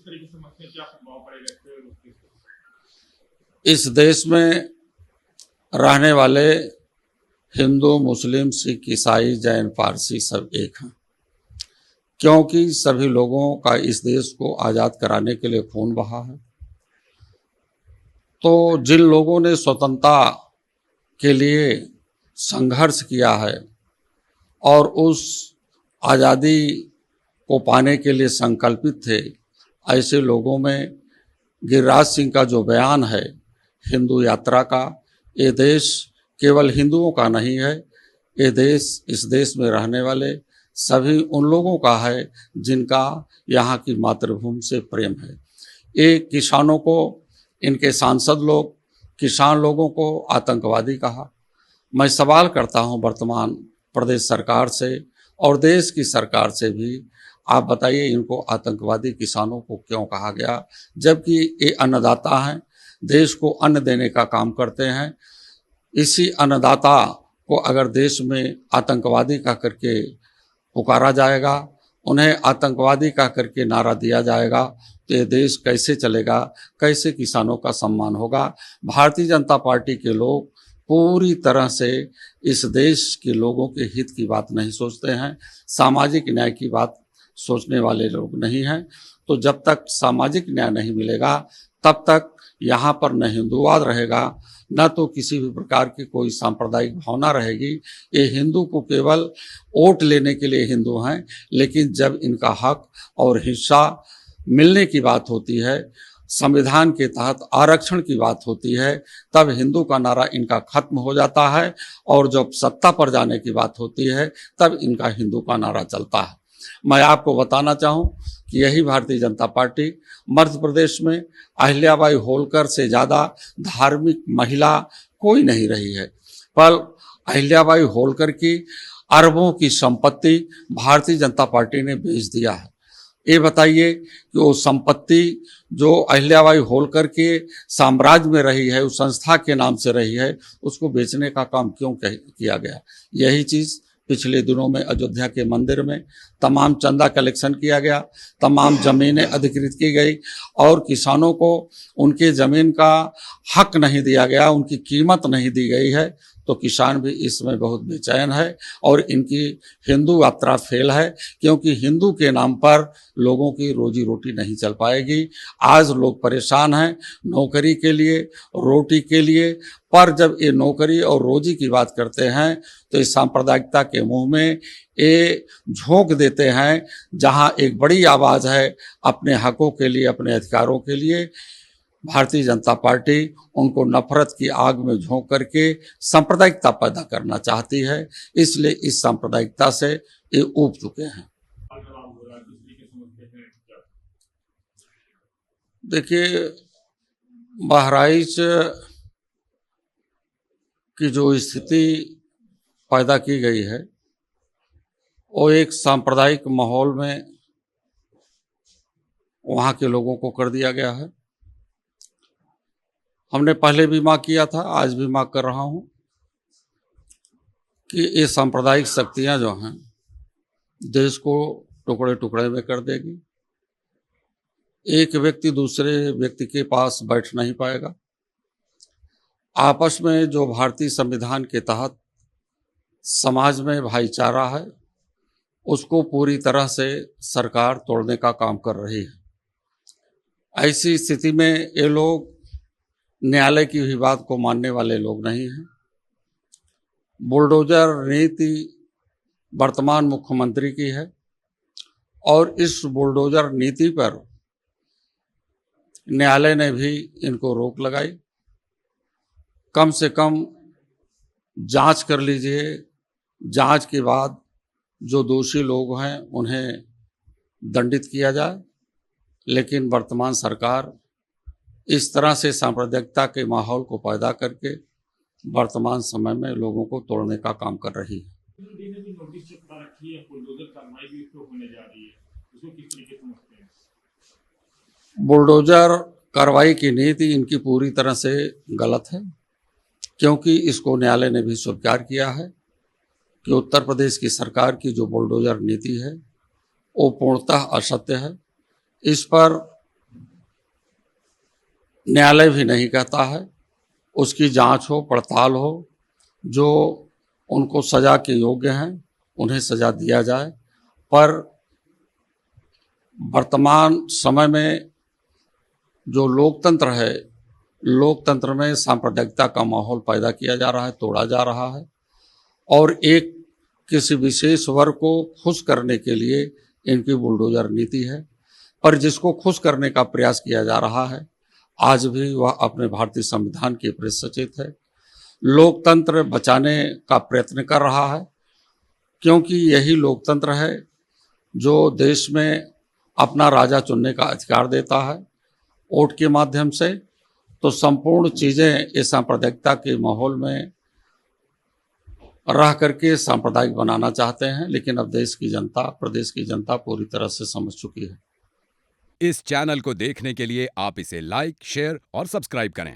तरीके से समझते हैं, क्या प्रभाव पड़ेगा इस पे उसके? इस देश में रहने वाले हिंदू, मुस्लिम, सिख, ईसाई, जैन, पारसी सब एक हैं, क्योंकि सभी लोगों का इस देश को आज़ाद कराने के लिए खून बहा है। तो जिन लोगों ने स्वतंत्रता के लिए संघर्ष किया है और उस आज़ादी को पाने के लिए संकल्पित थे, ऐसे लोगों में गिरिराज सिंह का जो बयान है हिंदू यात्रा का, ये देश केवल हिंदुओं का नहीं है, ये देश, इस देश में रहने वाले सभी उन लोगों का है जिनका यहाँ की मातृभूमि से प्रेम है। ये किसानों को, इनके सांसद लोग किसान लोगों को आतंकवादी कहा। मैं सवाल करता हूँ वर्तमान प्रदेश सरकार से और देश की सरकार से भी, आप बताइए इनको आतंकवादी किसानों को क्यों कहा गया, जबकि ये अन्नदाता हैं, देश को अन्न देने का काम करते हैं। इसी अन्नदाता को अगर देश में आतंकवादी कह करके पुकारा जाएगा, उन्हें आतंकवादी कह करके नारा दिया जाएगा, तो ये देश कैसे चलेगा, कैसे किसानों का सम्मान होगा। भारतीय जनता पार्टी के लोग पूरी तरह से इस देश के लोगों के हित की बात नहीं सोचते हैं, सामाजिक न्याय की बात सोचने वाले लोग नहीं हैं। तो जब तक सामाजिक न्याय नहीं मिलेगा तब तक यहाँ पर न हिंदूवाद रहेगा, न तो किसी भी प्रकार की कोई सांप्रदायिक भावना रहेगी। ये हिंदू को केवल वोट लेने के लिए हिंदू हैं, लेकिन जब इनका हक और हिस्सा मिलने की बात होती है, संविधान के तहत आरक्षण की बात होती है, तब हिंदू का नारा इनका खत्म हो जाता है, और जब सत्ता पर जाने की बात होती है तब इनका हिंदू का नारा चलता है। मैं आपको बताना चाहूँ कि यही भारतीय जनता पार्टी मध्य प्रदेश में अहिल्याबाई होलकर से ज़्यादा धार्मिक महिला कोई नहीं रही है, पर अहिल्याबाई होलकर की अरबों की संपत्ति भारतीय जनता पार्टी ने बेच दिया है। ये बताइए कि वो संपत्ति जो अहिल्याबाई होलकर के साम्राज्य में रही है, उस संस्था के नाम से रही है, उसको बेचने का काम क्यों किया गया। यही चीज़ पिछले दिनों में अयोध्या के मंदिर में तमाम चंदा कलेक्शन किया गया, तमाम ज़मीनें अधिकृत की गई और किसानों को उनके ज़मीन का हक नहीं दिया गया, उनकी कीमत नहीं दी गई है। तो किसान भी इसमें बहुत बेचैन है और इनकी हिंदू यात्रा फेल है, क्योंकि हिंदू के नाम पर लोगों की रोजी रोटी नहीं चल पाएगी। आज लोग परेशान हैं नौकरी के लिए, रोटी के लिए, पर जब ये नौकरी और रोजी की बात करते हैं तो इस सांप्रदायिकता के मुंह में ये झोंक देते हैं। जहां एक बड़ी आवाज़ है अपने हकों के लिए, अपने अधिकारों के लिए, भारतीय जनता पार्टी उनको नफरत की आग में झोंक करके सांप्रदायिकता पैदा करना चाहती है। इसलिए इस सांप्रदायिकता से ये ऊब चुके हैं। देखिए, बहराइच की जो स्थिति पैदा की गई है वो एक सांप्रदायिक माहौल में वहाँ के लोगों को कर दिया गया है। हमने पहले भी मांग किया था, आज भी मांग कर रहा हूँ कि ये सांप्रदायिक शक्तियाँ जो हैं देश को टुकड़े टुकड़े में कर देगी। एक व्यक्ति दूसरे व्यक्ति के पास बैठ नहीं पाएगा। आपस में जो भारतीय संविधान के तहत समाज में भाईचारा है, उसको पूरी तरह से सरकार तोड़ने का काम कर रही है। ऐसी स्थिति में ये लोग न्यायालय की भी बात को मानने वाले लोग नहीं हैं। बुलडोजर नीति वर्तमान मुख्यमंत्री की है और इस बुलडोजर नीति पर न्यायालय ने भी इनको रोक लगाई। कम से कम जांच कर लीजिए, जांच के बाद जो दोषी लोग हैं उन्हें दंडित किया जाए। लेकिन वर्तमान सरकार इस तरह से सांप्रदायिकता के माहौल को पैदा करके वर्तमान समय में लोगों को तोड़ने का काम कर रही है। बुलडोजर कार्रवाई की नीति इनकी पूरी तरह से गलत है, क्योंकि इसको न्यायालय ने भी स्वीकार किया है कि उत्तर प्रदेश की सरकार की जो बुलडोजर नीति है वो पूर्णतः असत्य है। इस पर न्यायालय भी नहीं कहता है। उसकी जांच हो, पड़ताल हो, जो उनको सजा के योग्य हैं उन्हें सजा दिया जाए। पर वर्तमान समय में जो लोकतंत्र है, लोकतंत्र में सांप्रदायिकता का माहौल पैदा किया जा रहा है, तोड़ा जा रहा है, और एक किसी विशेष वर्ग को खुश करने के लिए इनकी बुलडोजर नीति है। पर जिसको खुश करने का प्रयास किया जा रहा है, आज भी वह अपने भारतीय संविधान के प्रति सचेत है, लोकतंत्र बचाने का प्रयत्न कर रहा है, क्योंकि यही लोकतंत्र है जो देश में अपना राजा चुनने का अधिकार देता है वोट के माध्यम से। तो संपूर्ण चीज़ें इस सांप्रदायिकता के माहौल में रह करके सांप्रदायिक बनाना चाहते हैं, लेकिन अब देश की जनता, प्रदेश की जनता पूरी तरह से समझ चुकी है। इस चैनल को देखने के लिए आप इसे लाइक, शेयर और सब्सक्राइब करें।